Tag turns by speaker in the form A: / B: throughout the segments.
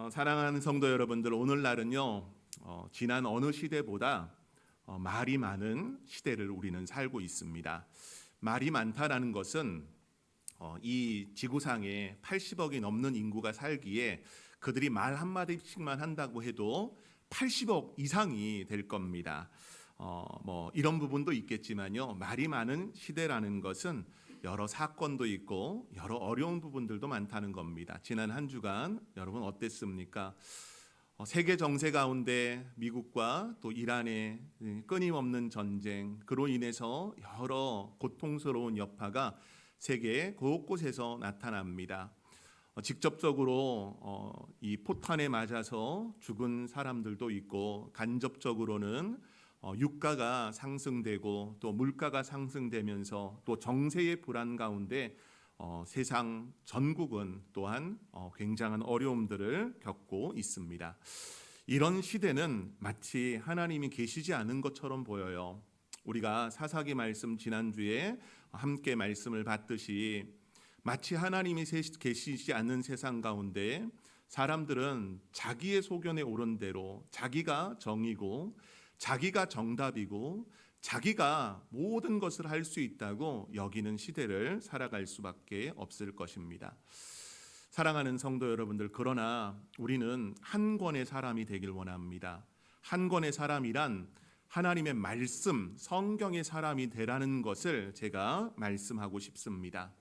A: 사랑하는 성도 여러분들, 오늘날은요 지난 어느 시대보다 말이 많은 시대를 우리는 살고 있습니다. 말이 많다라는 것은 이 지구상에 80억이 넘는 인구가 살기에 그들이 말 한마디씩만 한다고 해도 80억 이상이 될 겁니다. 이런 부분도 있겠지만요, 말이 많은 시대라는 것은 여러 사건도 있고 여러 어려운 부분들도 많다는 겁니다. 지난 한 주간 여러분 어땠습니까? 세계 정세 가운데 미국과 또 이란의 끊임없는 전쟁, 그로 인해서 여러 고통스러운 여파가 세계 곳곳에서 나타납니다. 직접적으로 이 포탄에 맞아서 죽은 사람들도 있고, 간접적으로는 유가가 상승되고 또 물가가 상승되면서 또 정세의 불안 가운데 세상 전국은 또한 굉장한 어려움들을 겪고 있습니다. 이런 시대는 마치 하나님이 계시지 않은 것처럼 보여요. 우리가 사사기 말씀 지난주에 함께 말씀을 받듯이 마치 하나님이 계시지 않는 세상 가운데 사람들은 자기의 소견에 오른 대로 자기가 정이고 자기가 정답이고 자기가 모든 것을 할 수 있다고 여기는 시대를 살아갈 수밖에 없을 것입니다. 사랑하는 성도 여러분들, 그러나 우리는 한 권의 사람이 되길 원합니다. 한 권의 사람이란 하나님의 말씀, 성경의 사람이 되라는 것을 제가 말씀하고 싶습니다.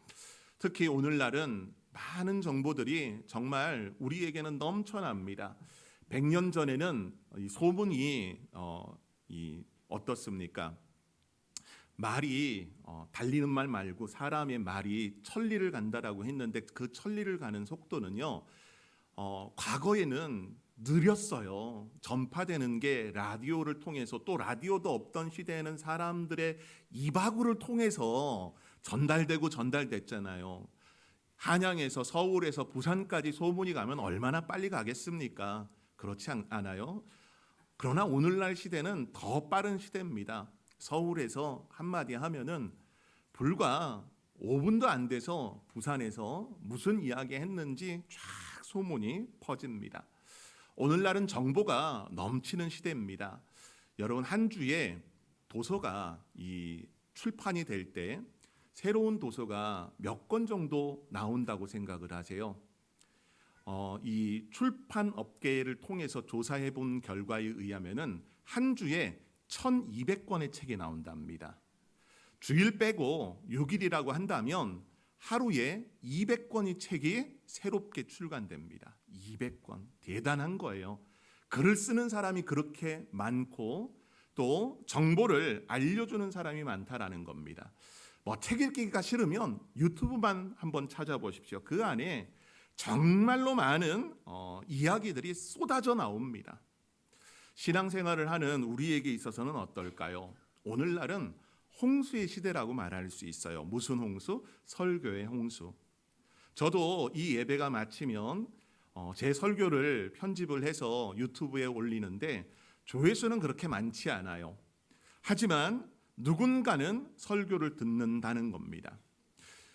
A: 특히 오늘날은 많은 정보들이 정말 우리에게는 넘쳐납니다. 100년 전에는 이 소문이 어떻습니까? 말이 달리는 말 말고 사람의 말이 천리를 간다라고 했는데, 그 천리를 가는 속도는요 과거에는 느렸어요. 전파되는 게 라디오를 통해서, 또 라디오도 없던 시대에는 사람들의 이바구를 통해서 전달됐잖아요. 한양에서 서울에서 부산까지 소문이 가면 얼마나 빨리 가겠습니까? 그렇지 않아요? 그러나 오늘날 시대는 더 빠른 시대입니다. 서울에서 한마디 하면은 불과 5분도 안 돼서 부산에서 무슨 이야기 했는지 쫙 소문이 퍼집니다. 오늘날은 정보가 넘치는 시대입니다. 여러분, 한 주에 도서가 출판이 될 때 새로운 도서가 몇 권 정도 나온다고 생각을 하세요? 이 출판 업계를 통해서 조사해 본 결과에 의하면은 한 주에 1200권의 책이 나온답니다. 주일 빼고 6일이라고 한다면 하루에 200권의 책이 새롭게 출간됩니다. 200권. 대단한 거예요. 글을 쓰는 사람이 그렇게 많고 또 정보를 알려주는 사람이 많다라는 겁니다. 책 읽기가 싫으면 유튜브만 한번 찾아보십시오. 그 안에 정말로 많은 이야기들이 쏟아져 나옵니다. 신앙생활을 하는 우리에게 있어서는 어떨까요? 오늘날은 홍수의 시대라고 말할 수 있어요. 무슨 홍수? 설교의 홍수. 저도 이 예배가 마치면 제 설교를 편집을 해서 유튜브에 올리는데 조회수는 그렇게 많지 않아요. 하지만 누군가는 설교를 듣는다는 겁니다.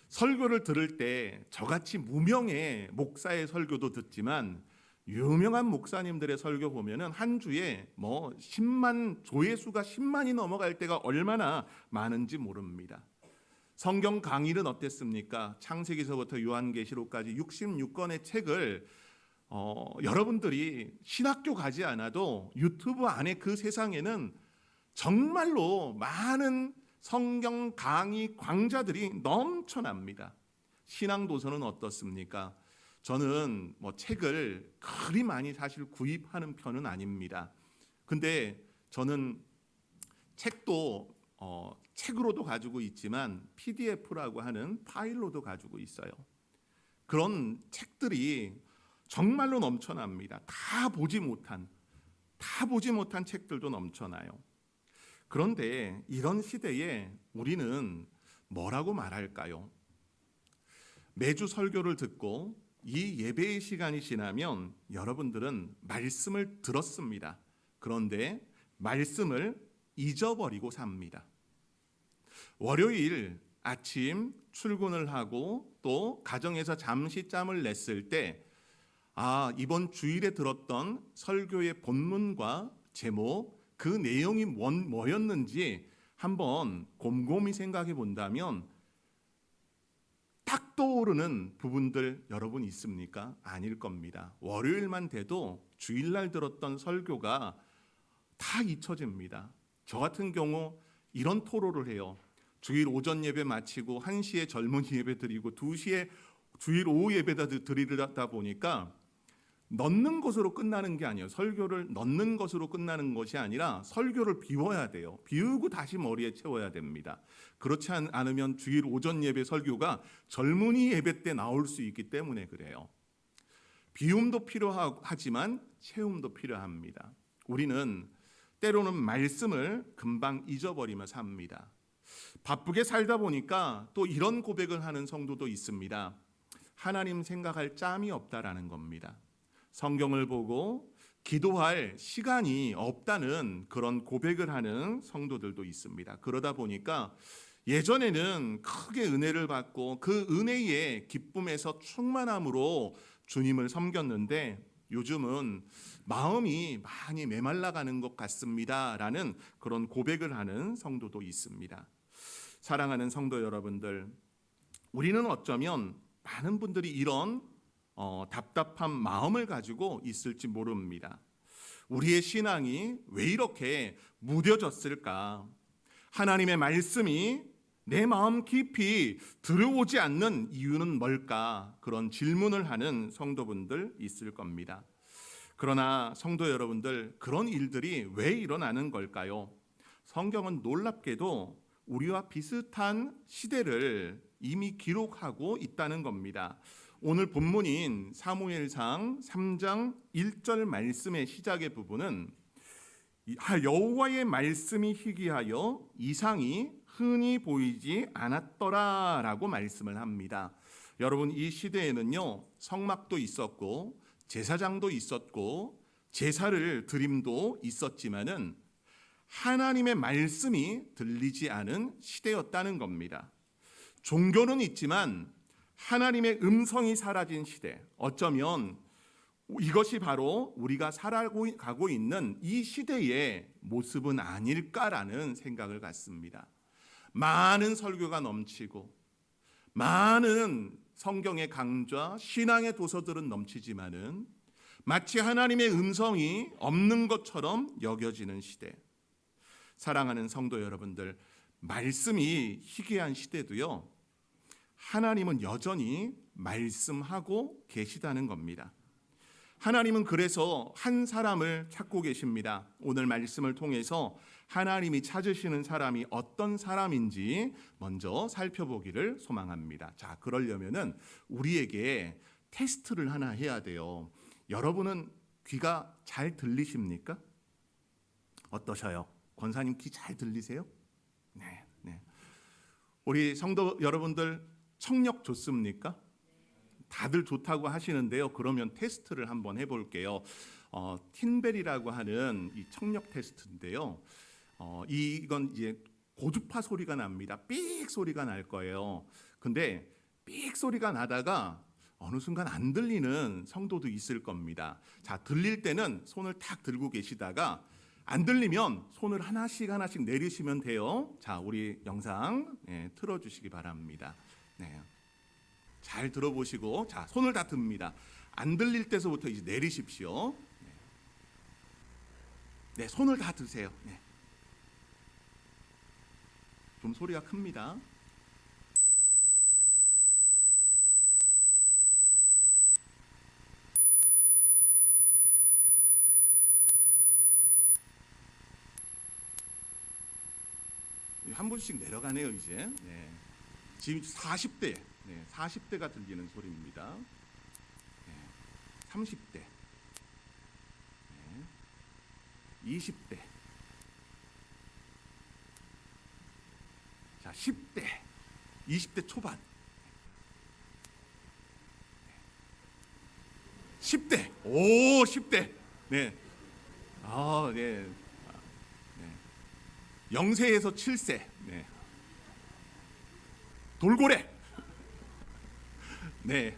A: 설교를 들을 때 저같이 무명의 목사의 설교도 듣지만 유명한 목사님들의 설교 보면은 한 주에 10만, 조회수가 10만이 넘어갈 때가 얼마나 많은지 모릅니다. 성경 강의는 어땠습니까? 창세기서부터 요한계시록까지 66권의 책을 여러분들이 신학교 가지 않아도 유튜브 안에 그 세상에는 정말로 많은 성경 강의 강좌들이 넘쳐납니다. 신앙도서는 어떻습니까? 저는 책을 그리 많이 사실 구입하는 편은 아닙니다. 근데 저는 책도 책으로도 가지고 있지만 PDF라고 하는 파일로도 가지고 있어요. 그런 책들이 정말로 넘쳐납니다. 다 보지 못한 책들도 넘쳐나요. 그런데 이런 시대에 우리는 뭐라고 말할까요? 매주 설교를 듣고 이 예배의 시간이 지나면 여러분들은 말씀을 들었습니다. 그런데 말씀을 잊어버리고 삽니다. 월요일 아침 출근을 하고 또 가정에서 잠시 짬을 냈을 때 이번 주일에 들었던 설교의 본문과 제목, 그 내용이 뭐였는지 한번 곰곰이 생각해 본다면 딱 떠오르는 부분들 여러분 있습니까? 아닐 겁니다. 월요일만 돼도 주일날 들었던 설교가 다 잊혀집니다. 저 같은 경우 이런 토로를 해요. 주일 오전 예배 마치고 1시에 젊은이 예배 드리고 2시에 주일 오후 예배다 드리다 보니까 넣는 것으로 끝나는 게 아니에요. 설교를 넣는 것으로 끝나는 것이 아니라 설교를 비워야 돼요. 비우고 다시 머리에 채워야 됩니다. 그렇지 않으면 주일 오전 예배 설교가 젊은이 예배 때 나올 수 있기 때문에 그래요. 비움도 필요하지만 채움도 필요합니다. 우리는 때로는 말씀을 금방 잊어버리며 삽니다. 바쁘게 살다 보니까 또 이런 고백을 하는 성도도 있습니다. 하나님 생각할 짬이 없다라는 겁니다. 성경을 보고 기도할 시간이 없다는 그런 고백을 하는 성도들도 있습니다. 그러다 보니까 예전에는 크게 은혜를 받고 그 은혜의 기쁨에서 충만함으로 주님을 섬겼는데 요즘은 마음이 많이 메말라가는 것 같습니다라는 그런 고백을 하는 성도도 있습니다. 사랑하는 성도 여러분들, 우리는 어쩌면 많은 분들이 이런 답답한 마음을 가지고 있을지 모릅니다. 우리의 신앙이 왜 이렇게 무뎌졌을까? 하나님의 말씀이 내 마음 깊이 들어오지 않는 이유는 뭘까? 그런 질문을 하는 성도분들 있을 겁니다. 그러나 성도 여러분들, 그런 일들이 왜 일어나는 걸까요? 성경은 놀랍게도 우리와 비슷한 시대를 이미 기록하고 있다는 겁니다. 오늘 본문인 사무엘상 3장 1절 말씀의 시작의 부분은 여호와의 말씀이 희귀하여 이상이 흔히 보이지 않았더라라고 말씀을 합니다. 여러분, 이 시대에는요, 성막도 있었고 제사장도 있었고 제사를 드림도 있었지만은 하나님의 말씀이 들리지 않은 시대였다는 겁니다. 종교는 있지만 하나님의 음성이 사라진 시대, 어쩌면 이것이 바로 우리가 살아가고 있는 이 시대의 모습은 아닐까라는 생각을 갖습니다. 많은 설교가 넘치고 많은 성경의 강좌, 신앙의 도서들은 넘치지만은 마치 하나님의 음성이 없는 것처럼 여겨지는 시대. 사랑하는 성도 여러분들, 말씀이 희귀한 시대도요, 하나님은 여전히 말씀하고 계시다는 겁니다. 하나님은 그래서 한 사람을 찾고 계십니다. 오늘 말씀을 통해서 하나님이 찾으시는 사람이 어떤 사람인지 먼저 살펴보기를 소망합니다. 자, 그러려면은 우리에게 테스트를 하나 해야 돼요. 여러분은 귀가 잘 들리십니까? 어떠셔요? 권사님 귀 잘 들리세요? 네. 우리 성도 여러분들 청력 좋습니까? 다들 좋다고 하시는데요. 그러면 테스트를 한번 해볼게요. 틴벨이라고 하는 이 청력 테스트인데요. 이건 이제 고주파 소리가 납니다. 삑 소리가 날 거예요. 근데 삑 소리가 나다가 어느 순간 안 들리는 성도도 있을 겁니다. 자, 들릴 때는 손을 탁 들고 계시다가 안 들리면 손을 하나씩 내리시면 돼요. 자, 우리 영상 틀어주시기 바랍니다. 네. 잘 들어보시고, 자, 손을 다 듭니다. 안 들릴 때서부터 이제 내리십시오. 네, 손을 다 드세요. 네. 좀 소리가 큽니다. 한 분씩 내려가네요, 이제. 네. 지금 40대, 40대가 들리는 소리입니다. 30대, 20대, 자, 10대, 20대 초반, 10대, 오, 10대, 네, 네. 0세에서 7세, 네. 돌고래, 네.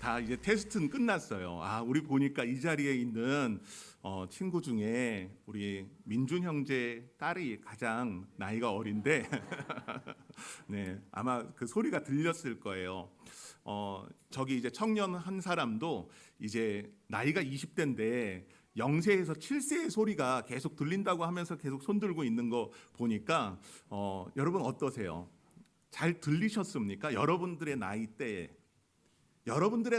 A: 다 이제 테스트는 끝났어요. 우리 보니까 이 자리에 있는 친구 중에 우리 민준 형제 딸이 가장 나이가 어린데 네, 아마 그 소리가 들렸을 거예요. 저기 이제 청년 한 사람도 이제 나이가 20대인데 0세에서 7세의 소리가 계속 들린다고 하면서 계속 손 들고 있는 거 보니까 여러분 어떠세요? 잘 들리셨습니까? 여러분들의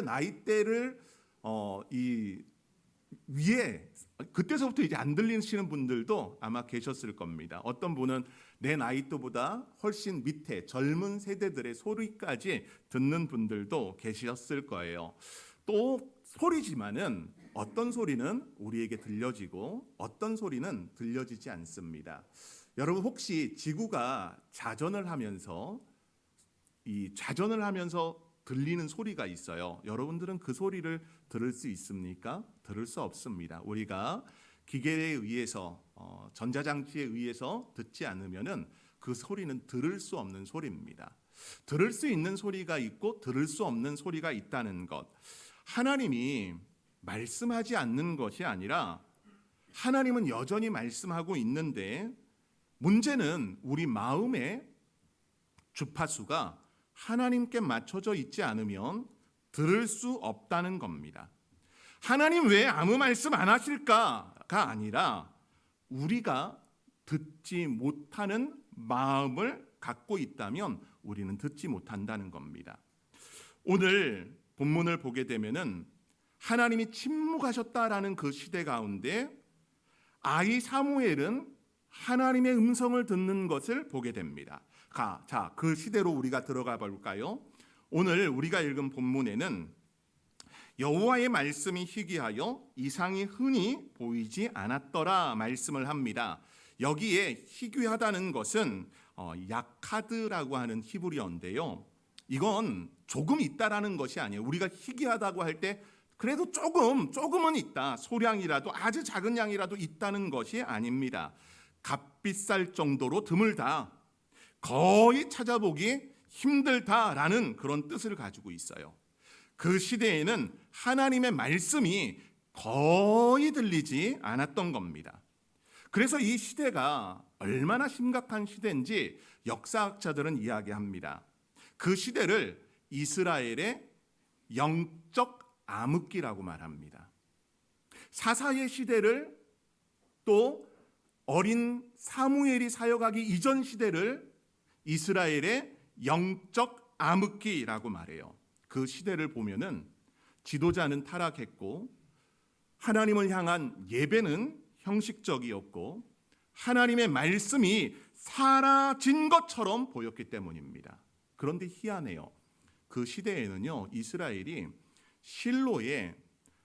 A: 나이대를 이 위에 그때서부터 이제 안 들리시는 분들도 아마 계셨을 겁니다. 어떤 분은 내 나이대보다 훨씬 밑에 젊은 세대들의 소리까지 듣는 분들도 계셨을 거예요. 또 소리지만은 어떤 소리는 우리에게 들려지고 어떤 소리는 들려지지 않습니다. 여러분 혹시 지구가 자전을 하면서 들리는 소리가 있어요. 여러분들은 그 소리를 들을 수 있습니까? 들을 수 없습니다. 우리가 기계에 의해서 전자장치에 의해서 듣지 않으면은 그 소리는 들을 수 없는 소리입니다. 들을 수 있는 소리가 있고 들을 수 없는 소리가 있다는 것. 하나님이 말씀하지 않는 것이 아니라 하나님은 여전히 말씀하고 있는데 문제는 우리 마음의 주파수가 하나님께 맞춰져 있지 않으면 들을 수 없다는 겁니다. 하나님 왜 아무 말씀 안 하실까가 아니라 우리가 듣지 못하는 마음을 갖고 있다면 우리는 듣지 못한다는 겁니다. 오늘 본문을 보게 되면은 하나님이 침묵하셨다라는 그 시대 가운데 아이 사무엘은 하나님의 음성을 듣는 것을 보게 됩니다. 자, 그 시대로 우리가 들어가 볼까요? 오늘 우리가 읽은 본문에는 여호와의 말씀이 희귀하여 이상이 흔히 보이지 않았더라 말씀을 합니다. 여기에 희귀하다는 것은 야카드라고 하는 히브리어인데요. 이건 조금 있다라는 것이 아니에요. 우리가 희귀하다고 할 때 그래도 조금은 있다. 소량이라도 아주 작은 양이라도 있다는 것이 아닙니다. 값비쌀 정도로 드물다. 거의 찾아보기 힘들다라는 그런 뜻을 가지고 있어요. 그 시대에는 하나님의 말씀이 거의 들리지 않았던 겁니다. 그래서 이 시대가 얼마나 심각한 시대인지 역사학자들은 이야기합니다. 그 시대를 이스라엘의 영적 암흑기라고 말합니다. 사사의 시대를 또 어린 사무엘이 사역하기 이전 시대를 이스라엘의 영적 암흑기라고 말해요. 그 시대를 보면은 지도자는 타락했고 하나님을 향한 예배는 형식적이었고 하나님의 말씀이 사라진 것처럼 보였기 때문입니다. 그런데 희한해요. 그 시대에는요, 이스라엘이 실로에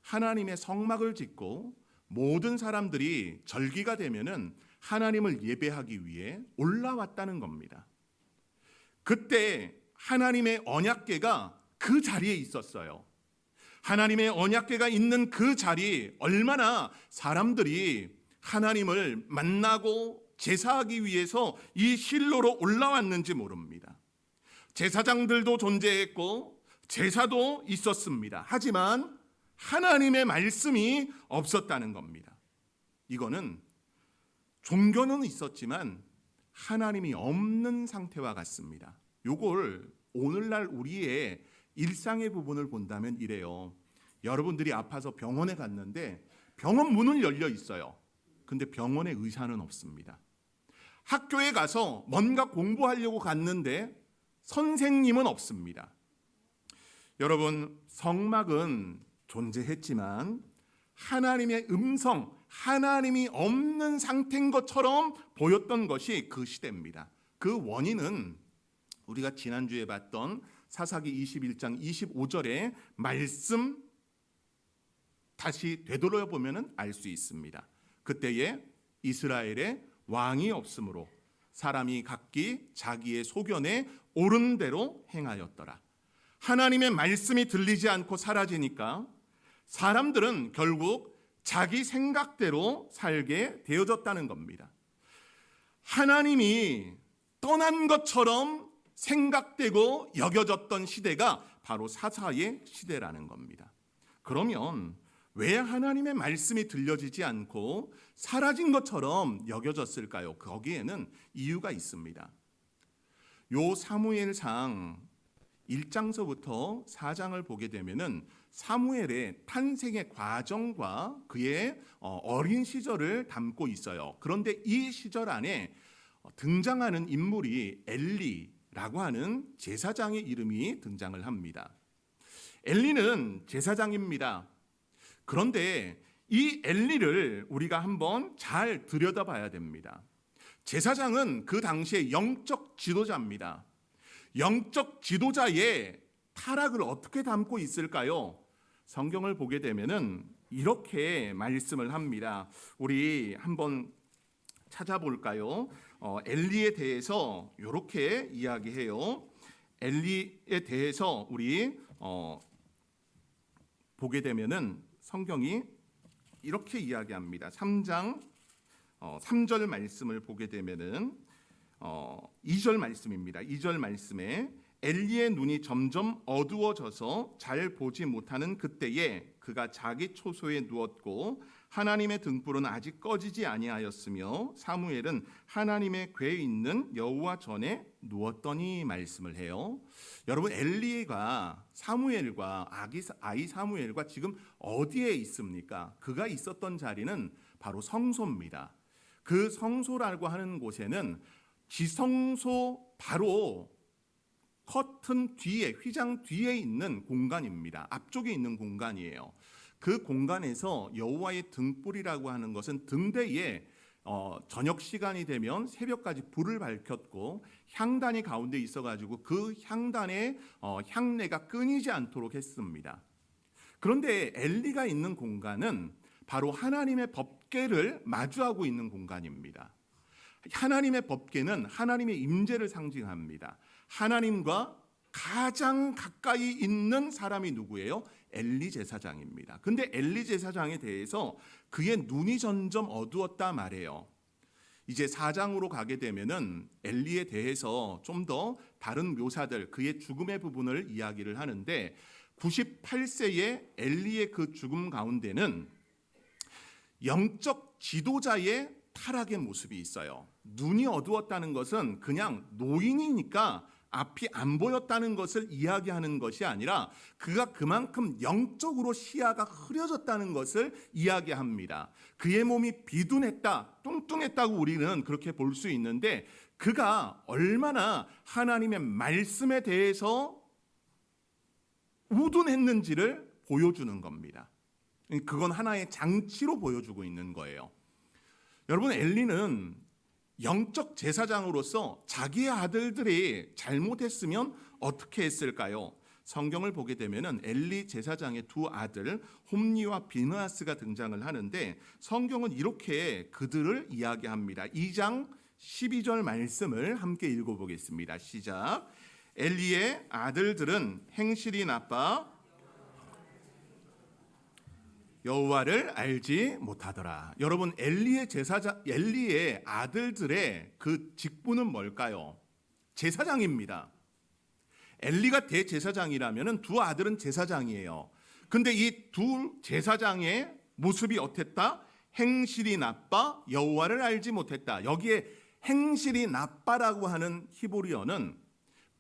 A: 하나님의 성막을 짓고 모든 사람들이 절기가 되면은 하나님을 예배하기 위해 올라왔다는 겁니다. 그때 하나님의 언약궤가 그 자리에 있었어요. 하나님의 언약궤가 있는 그 자리, 얼마나 사람들이 하나님을 만나고 제사하기 위해서 이 실로로 올라왔는지 모릅니다. 제사장들도 존재했고 제사도 있었습니다. 하지만 하나님의 말씀이 없었다는 겁니다. 이거는 종교는 있었지만 하나님이 없는 상태와 같습니다. 요걸 오늘날 우리의 일상의 부분을 본다면 이래요. 여러분들이 아파서 병원에 갔는데 병원 문은 열려 있어요. 근데 병원에 의사는 없습니다. 학교에 가서 뭔가 공부하려고 갔는데 선생님은 없습니다. 여러분, 성막은 존재했지만 하나님의 음성, 하나님이 없는 상태인 것처럼 보였던 것이 그 시대입니다. 그 원인은 우리가 지난주에 봤던 사사기 21장 25절의 말씀 다시 되돌아보면 알 수 있습니다. 그때에 이스라엘에 왕이 없으므로 사람이 각기 자기의 소견에 옳은 대로 행하였더라. 하나님의 말씀이 들리지 않고 사라지니까 사람들은 결국 자기 생각대로 살게 되어졌다는 겁니다. 하나님이 떠난 것처럼 생각되고 여겨졌던 시대가 바로 사사의 시대라는 겁니다. 그러면 왜 하나님의 말씀이 들려지지 않고 사라진 것처럼 여겨졌을까요? 거기에는 이유가 있습니다. 요 사무엘상 1장서부터 4장을 보게 되면은 사무엘의 탄생의 과정과 그의 어린 시절을 담고 있어요. 그런데 이 시절 안에 등장하는 인물이 엘리라고 하는 제사장의 이름이 등장을 합니다. 엘리는 제사장입니다. 그런데 이 엘리를 우리가 한번 잘 들여다봐야 됩니다. 제사장은 그 당시에 영적 지도자입니다. 영적 지도자의 타락을 어떻게 담고 있을까요? 성경을 보게 되면은 이렇게 말씀을 합니다. 우리 한번 찾아볼까요? 엘리에 대해서 이렇게 이야기해요. 엘리에 대해서 우리 보게 되면은 성경이 이렇게 이야기합니다. 3장 3절 말씀을 보게 되면은 2절 말씀입니다. 2절 말씀에 엘리의 눈이 점점 어두워져서 잘 보지 못하는 그때에 그가 자기 초소에 누웠고 하나님의 등불은 아직 꺼지지 아니하였으며 사무엘은 하나님의 궤에 있는 여호와 전에 누웠더니 말씀을 해요. 여러분, 엘리가 사무엘과 아이 사무엘과 지금 어디에 있습니까? 그가 있었던 자리는 바로 성소입니다. 그 성소라고 하는 곳에는 지성소 바로 커튼 뒤에, 휘장 뒤에 있는 공간입니다. 앞쪽에 있는 공간이에요. 그 공간에서 여호와의 등불이라고 하는 것은 등대에 저녁 시간이 되면 새벽까지 불을 밝혔고 향단이 가운데 있어가지고 그 향단의 향내가 끊이지 않도록 했습니다. 그런데 엘리가 있는 공간은 바로 하나님의 법궤를 마주하고 있는 공간입니다. 하나님의 법궤는 하나님의 임재를 상징합니다. 하나님과 가장 가까이 있는 사람이 누구예요? 엘리 제사장입니다. 근데 엘리 제사장에 대해서 그의 눈이 점점 어두웠다 말해요. 이제 4장으로 가게 되면은 엘리에 대해서 좀 더 다른 묘사들, 그의 죽음의 부분을 이야기를 하는데 98세의 엘리의 그 죽음 가운데는 영적 지도자의 타락의 모습이 있어요. 눈이 어두웠다는 것은 그냥 노인이니까 앞이 안 보였다는 것을 이야기하는 것이 아니라 그가 그만큼 영적으로 시야가 흐려졌다는 것을 이야기합니다. 그의 몸이 비둔했다, 뚱뚱했다고 우리는 그렇게 볼 수 있는데 그가 얼마나 하나님의 말씀에 대해서 우둔했는지를 보여주는 겁니다. 그건 하나의 장치로 보여주고 있는 거예요. 여러분, 엘리는 영적 제사장으로서 자기의 아들들이 잘못했으면 어떻게 했을까요? 성경을 보게 되면은 엘리 제사장의 두 아들 홈니와 비느하스가 등장을 하는데 성경은 이렇게 그들을 이야기합니다. 2장 12절 말씀을 함께 읽어보겠습니다. 시작. 엘리의 아들들은 행실이 나빠 여호와를 알지 못하더라. 여러분, 엘리의 아들들의 그 직분은 뭘까요? 제사장입니다. 엘리가 대제사장이라면 두 아들은 제사장이에요. 근데 이 두 제사장의 모습이 어땠다? 행실이 나빠 여호와를 알지 못했다. 여기에 행실이 나빠라고 하는 히브리어는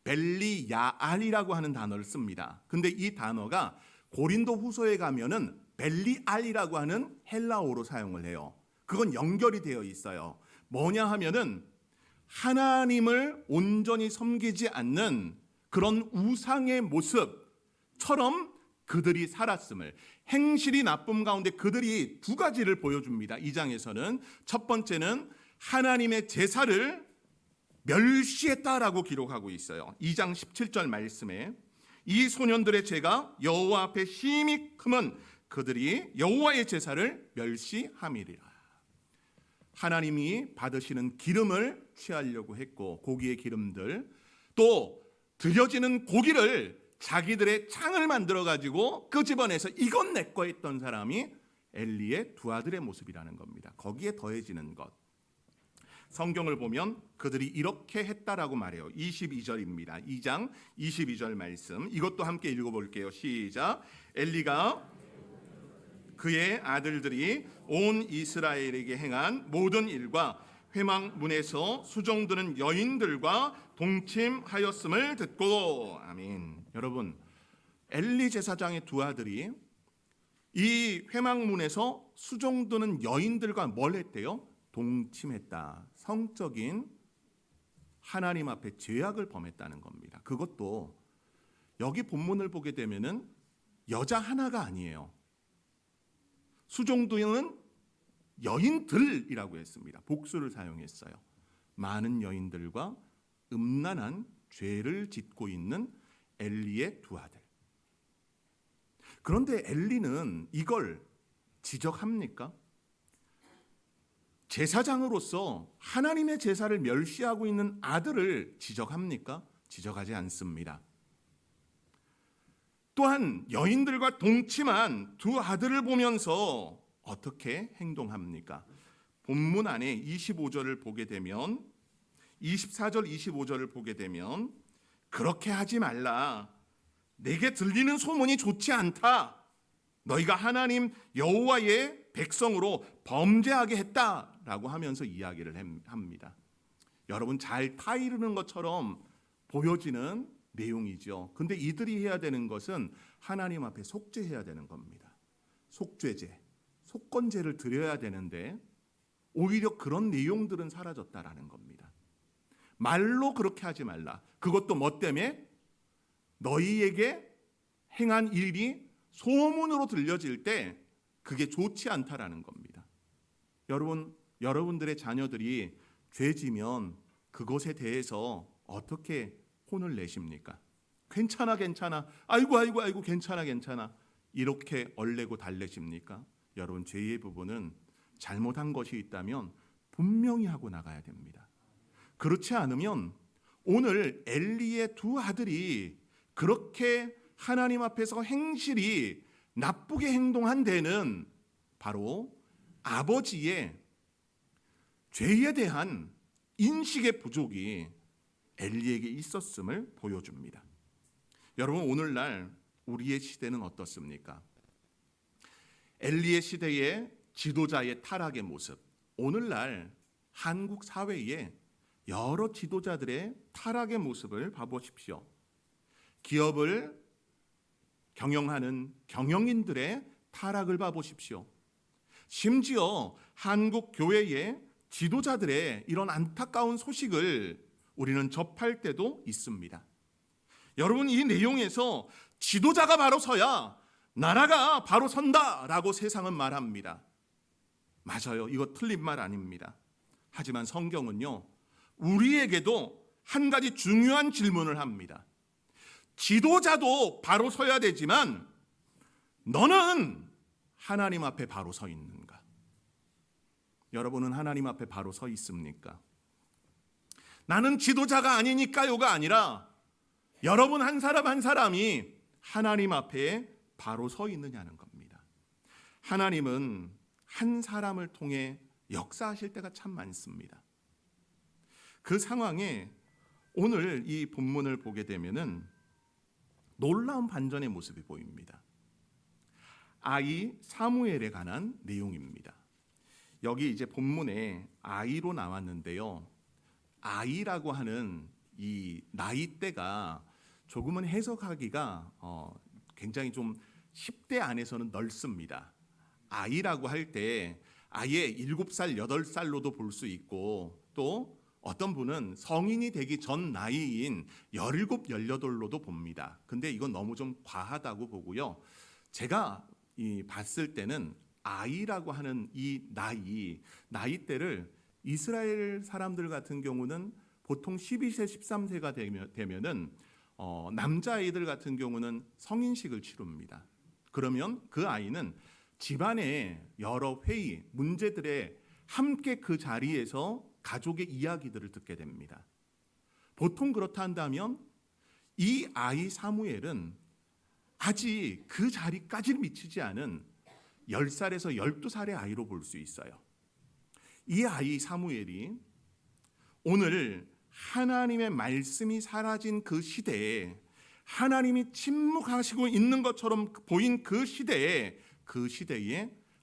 A: 벨리야알이라고 하는 단어를 씁니다. 근데 이 단어가 고린도 후서에 가면은 벨리알이라고 하는 헬라어로 사용을 해요. 그건 연결이 되어 있어요. 뭐냐 하면은 하나님을 온전히 섬기지 않는 그런 우상의 모습처럼 그들이 살았음을, 행실이 나쁨 가운데 그들이 두 가지를 보여줍니다. 2장에서는 첫 번째는 하나님의 제사를 멸시했다라고 기록하고 있어요. 2장 17절 말씀에 이 소년들의 죄가 여호와 앞에 심히 크면 그들이 여호와의 제사를 멸시함이리라. 하나님이 받으시는 기름을 취하려고 했고 고기의 기름들, 또 드려지는 고기를 자기들의 창을 만들어 가지고 끄집어내서 이건 내 거 했던 사람이 엘리의 두 아들의 모습이라는 겁니다. 거기에 더해지는 것. 성경을 보면 그들이 이렇게 했다라고 말해요. 22절입니다. 2장 22절 말씀. 이것도 함께 읽어볼게요. 시작. 엘리가 그의 아들들이 온 이스라엘에게 행한 모든 일과 회막문에서 수종드는 여인들과 동침하였음을 듣고. 아멘. 여러분, 엘리 제사장의 두 아들이 이 회막문에서 수종드는 여인들과 뭘 했대요? 동침했다. 성적인 하나님 앞에 죄악을 범했다는 겁니다. 그것도 여기 본문을 보게 되면은 여자 하나가 아니에요. 수종드는 여인들이라고 했습니다. 복수를 사용했어요. 많은 여인들과 음란한 죄를 짓고 있는 엘리의 두 아들. 그런데 엘리는 이걸 지적합니까? 제사장으로서 하나님의 제사를 멸시하고 있는 아들을 지적합니까? 지적하지 않습니다. 또한 여인들과 동침한 두 아들을 보면서 어떻게 행동합니까? 본문 안에 25절을 보게 되면 24절 25절을 보게 되면 그렇게 하지 말라. 내게 들리는 소문이 좋지 않다. 너희가 하나님 여호와의 백성으로 범죄하게 했다라고 하면서 이야기를 합니다. 여러분, 잘 타이르는 것처럼 보여지는 내용이죠. 근데 이들이 해야 되는 것은 하나님 앞에 속죄해야 되는 겁니다. 속죄제, 속건제를 드려야 되는데 오히려 그런 내용들은 사라졌다라는 겁니다. 말로 그렇게 하지 말라. 그것도 뭐 때문에? 너희에게 행한 일이 소문으로 들려질 때 그게 좋지 않다라는 겁니다. 여러분들의 자녀들이 죄지면 그것에 대해서 어떻게 혼을 내십니까? 괜찮아 아이고 괜찮아 이렇게 얼레고 달래십니까? 여러분, 죄의 부분은 잘못한 것이 있다면 분명히 하고 나가야 됩니다. 그렇지 않으면 오늘 엘리의 두 아들이 그렇게 하나님 앞에서 행실이 나쁘게 행동한 데는 바로 아버지의 죄에 대한 인식의 부족이 엘리에게 있었음을 보여줍니다. 여러분, 오늘날 우리의 시대는 어떻습니까? 엘리의 시대의 지도자의 타락의 모습, 오늘날 한국 사회에 여러 지도자들의 타락의 모습을 봐보십시오. 기업을 경영하는 경영인들의 타락을 봐보십시오. 심지어 한국 교회의 지도자들의 이런 안타까운 소식을 우리는 접할 때도 있습니다. 여러분, 이 내용에서 지도자가 바로 서야 나라가 바로 선다라고 세상은 말합니다. 맞아요. 이거 틀린 말 아닙니다. 하지만 성경은요, 우리에게도 한 가지 중요한 질문을 합니다. 지도자도 바로 서야 되지만 너는 하나님 앞에 바로 서 있는가? 여러분은 하나님 앞에 바로 서 있습니까? 나는 지도자가 아니니까요가 아니라 여러분 한 사람 한 사람이 하나님 앞에 바로 서 있느냐는 겁니다. 하나님은 한 사람을 통해 역사하실 때가 참 많습니다. 그 상황에 오늘 이 본문을 보게 되면은 놀라운 반전의 모습이 보입니다. 아이 사무엘에 관한 내용입니다. 여기 이제 본문에 아이로 나왔는데요. 아이라고 하는 이 나이대가 조금은 해석하기가 굉장히 좀 10대 안에서는 넓습니다. 아이라고 할 때 아예 7살, 8살로도 볼 수 있고 또 어떤 분은 성인이 되기 전 나이인 17, 18로도 봅니다. 근데 이건 너무 좀 과하다고 보고요. 제가 봤을 때는 아이라고 하는 이 나이대를 이스라엘 사람들 같은 경우는 보통 12세, 13세가 되면은 남자아이들 같은 경우는 성인식을 치릅니다. 그러면 그 아이는 집안의 여러 회의, 문제들에 함께 그 자리에서 가족의 이야기들을 듣게 됩니다. 보통 그렇다 한다면 이 아이 사무엘은 아직 그 자리까지 미치지 않은 10살에서 12살의 아이로 볼 수 있어요. 이 아이 사무엘이 오늘 하나님의 말씀이 사라진 그 시대에, 하나님이 침묵하시고 있는 것처럼 보인 그 시대에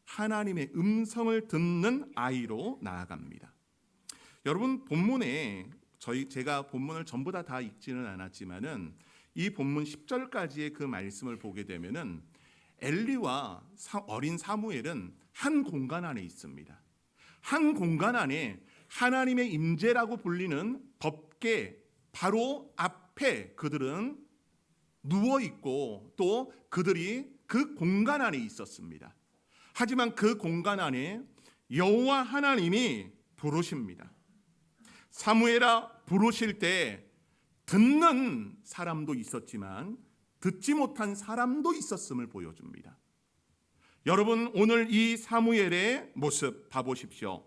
A: 하나님의 음성을 듣는 아이로 나아갑니다. 여러분, 본문에 제가 본문을 전부 다 읽지는 않았지만은 이 본문 10절까지의 그 말씀을 보게 되면은 엘리와 어린 사무엘은 한 공간 안에 있습니다. 한 공간 안에 하나님의 임재라고 불리는 덮개 바로 앞에 그들은 누워 있고 또 그들이 그 공간 안에 있었습니다. 하지만 그 공간 안에 여호와 하나님이 부르십니다. 사무엘아 부르실 때 듣는 사람도 있었지만 듣지 못한 사람도 있었음을 보여줍니다. 여러분, 오늘 이 사무엘의 모습 봐보십시오.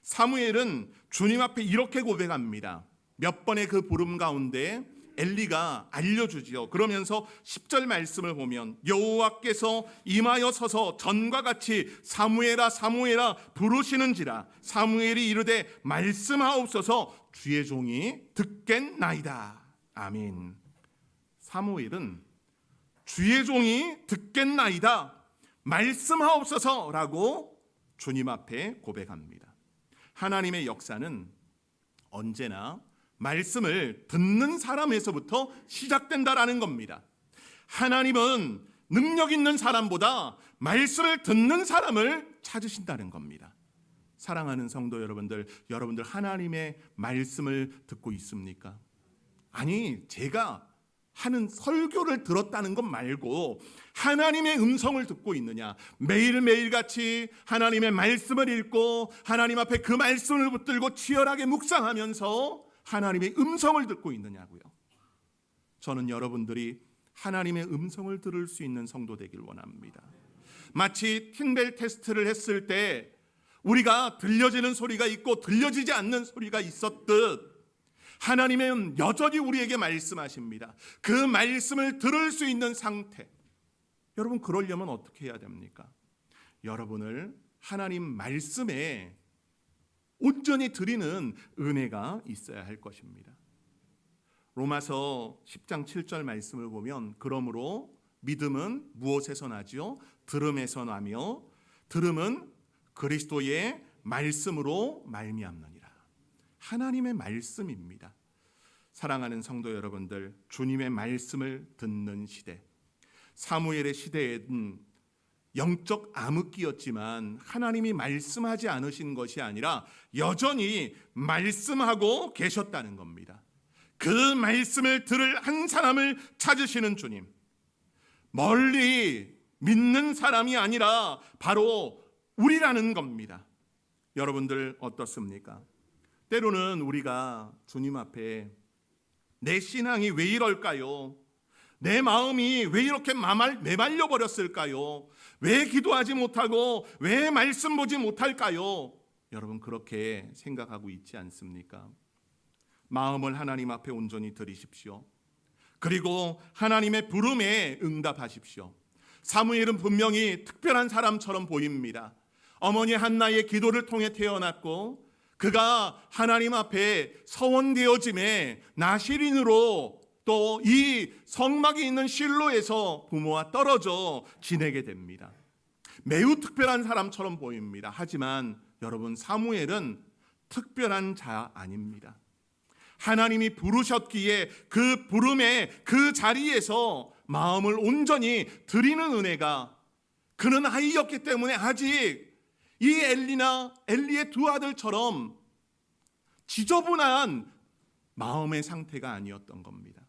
A: 사무엘은 주님 앞에 이렇게 고백합니다. 몇 번의 그 부름 가운데 엘리가 알려주지요. 그러면서 10절 말씀을 보면 여호와께서 임하여 서서 전과 같이 사무엘아 사무엘아 부르시는지라. 사무엘이 이르되 말씀하옵소서 주의 종이 듣겠나이다. 아멘. 사무엘은 주의 종이 듣겠나이다, 말씀하옵소서라고 주님 앞에 고백합니다. 하나님의 역사는 언제나 말씀을 듣는 사람에서부터 시작된다라는 겁니다. 하나님은 능력 있는 사람보다 말씀을 듣는 사람을 찾으신다는 겁니다. 사랑하는 성도 여러분들, 여러분들 하나님의 말씀을 듣고 있습니까? 아니, 제가 하는 설교를 들었다는 것 말고 하나님의 음성을 듣고 있느냐? 매일매일 같이 하나님의 말씀을 읽고 하나님 앞에 그 말씀을 붙들고 치열하게 묵상하면서 하나님의 음성을 듣고 있느냐고요. 저는 여러분들이 하나님의 음성을 들을 수 있는 성도 되길 원합니다. 마치 틴벨 테스트를 했을 때 우리가 들려지는 소리가 있고 들려지지 않는 소리가 있었듯 하나님은 여전히 우리에게 말씀하십니다. 그 말씀을 들을 수 있는 상태. 여러분, 그러려면 어떻게 해야 됩니까? 여러분을 하나님 말씀에 온전히 드리는 은혜가 있어야 할 것입니다. 로마서 10장 7절 말씀을 보면 그러므로 믿음은 무엇에서 나지요? 들음에서 나며 들음은 그리스도의 말씀으로 말미암느니라. 하나님의 말씀입니다. 사랑하는 성도 여러분들, 주님의 말씀을 듣는 시대, 사무엘의 시대에는 영적 암흑기였지만 하나님이 말씀하지 않으신 것이 아니라 여전히 말씀하고 계셨다는 겁니다. 그 말씀을 들을 한 사람을 찾으시는 주님, 멀리 믿는 사람이 아니라 바로 우리라는 겁니다. 여러분들 어떻습니까? 때로는 우리가 주님 앞에 내 신앙이 왜 이럴까요? 내 마음이 왜 이렇게 메말려 버렸을까요? 왜 기도하지 못하고 왜 말씀 보지 못할까요? 여러분, 그렇게 생각하고 있지 않습니까? 마음을 하나님 앞에 온전히 드리십시오. 그리고 하나님의 부름에 응답하십시오. 사무엘은 분명히 특별한 사람처럼 보입니다. 어머니 한나의 기도를 통해 태어났고 그가 하나님 앞에 서원되어짐에 나실인으로 또 이 성막이 있는 실로에서 부모와 떨어져 지내게 됩니다. 매우 특별한 사람처럼 보입니다. 하지만 여러분, 사무엘은 특별한 자 아닙니다. 하나님이 부르셨기에 그 부름의 그 자리에서 마음을 온전히 드리는 은혜가, 그는 아이였기 때문에 아직 이 엘리의 두 아들처럼 지저분한 마음의 상태가 아니었던 겁니다.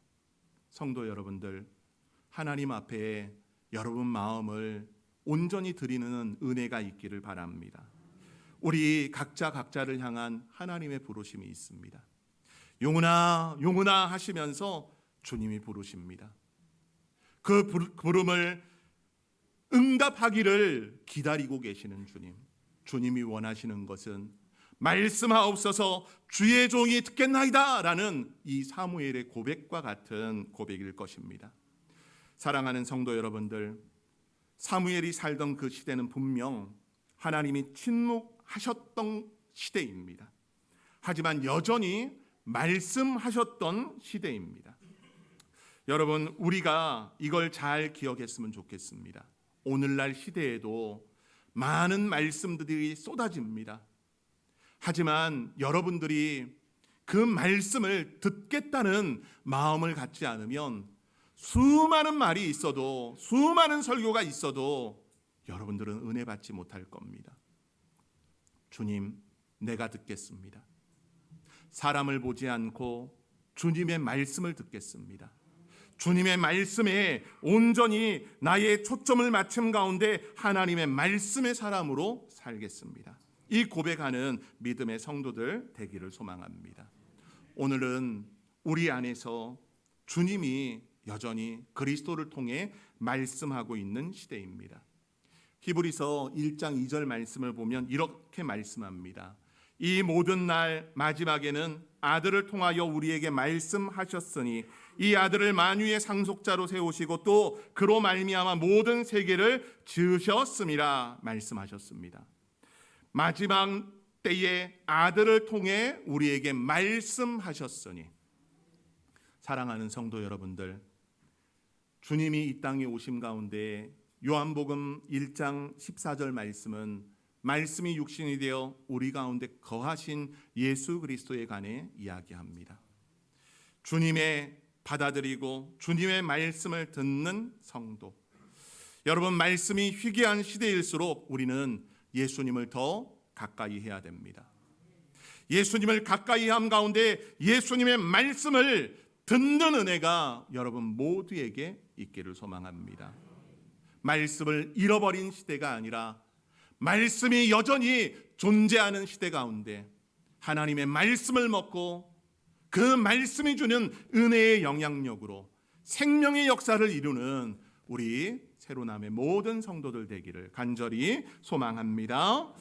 A: 성도 여러분들, 하나님 앞에 여러분 마음을 온전히 드리는 은혜가 있기를 바랍니다. 우리 각자를 향한 하나님의 부르심이 있습니다. 용훈아, 용훈아 하시면서 주님이 부르십니다. 그 부름을 응답하기를 기다리고 계시는 주님. 주님이 원하시는 것은 말씀하옵소서 주의 종이 듣겠나이다 라는 이 사무엘의 고백과 같은 고백일 것입니다. 사랑하는 성도 여러분들, 사무엘이 살던 그 시대는 분명 하나님이 침묵하셨던 시대입니다. 하지만 여전히 말씀하셨던 시대입니다. 여러분, 우리가 이걸 잘 기억했으면 좋겠습니다. 오늘날 시대에도 많은 말씀들이 쏟아집니다. 하지만 여러분들이 그 말씀을 듣겠다는 마음을 갖지 않으면 수많은 말이 있어도, 수많은 설교가 있어도 여러분들은 은혜 받지 못할 겁니다. 주님, 내가 듣겠습니다. 사람을 보지 않고 주님의 말씀을 듣겠습니다. 주님의 말씀에 온전히 나의 초점을 맞춤 가운데 하나님의 말씀의 사람으로 살겠습니다. 이 고백하는 믿음의 성도들 되기를 소망합니다. 오늘은 우리 안에서 주님이 여전히 그리스도를 통해 말씀하고 있는 시대입니다. 히브리서 1장 2절 말씀을 보면 이렇게 말씀합니다. 이 모든 날 마지막에는 아들을 통하여 우리에게 말씀하셨으니 이 아들을 만유의 상속자로 세우시고 또 그로 말미암아 모든 세계를 지으셨음이라 말씀하셨습니다. 마지막 때에 아들을 통해 우리에게 말씀하셨으니, 사랑하는 성도 여러분들, 주님이 이 땅에 오심 가운데 요한복음 1장 14절 말씀은 말씀이 육신이 되어 우리 가운데 거하신 예수 그리스도에 관해 이야기합니다. 주님의 받아들이고 주님의 말씀을 듣는 성도, 여러분, 말씀이 희귀한 시대일수록 우리는 예수님을 더 가까이 해야 됩니다. 예수님을 가까이 함 가운데 예수님의 말씀을 듣는 은혜가 여러분 모두에게 있기를 소망합니다. 말씀을 잃어버린 시대가 아니라 말씀이 여전히 존재하는 시대 가운데 하나님의 말씀을 먹고 그 말씀이 주는 은혜의 영향력으로 생명의 역사를 이루는 우리 새로남의 모든 성도들 되기를 간절히 소망합니다.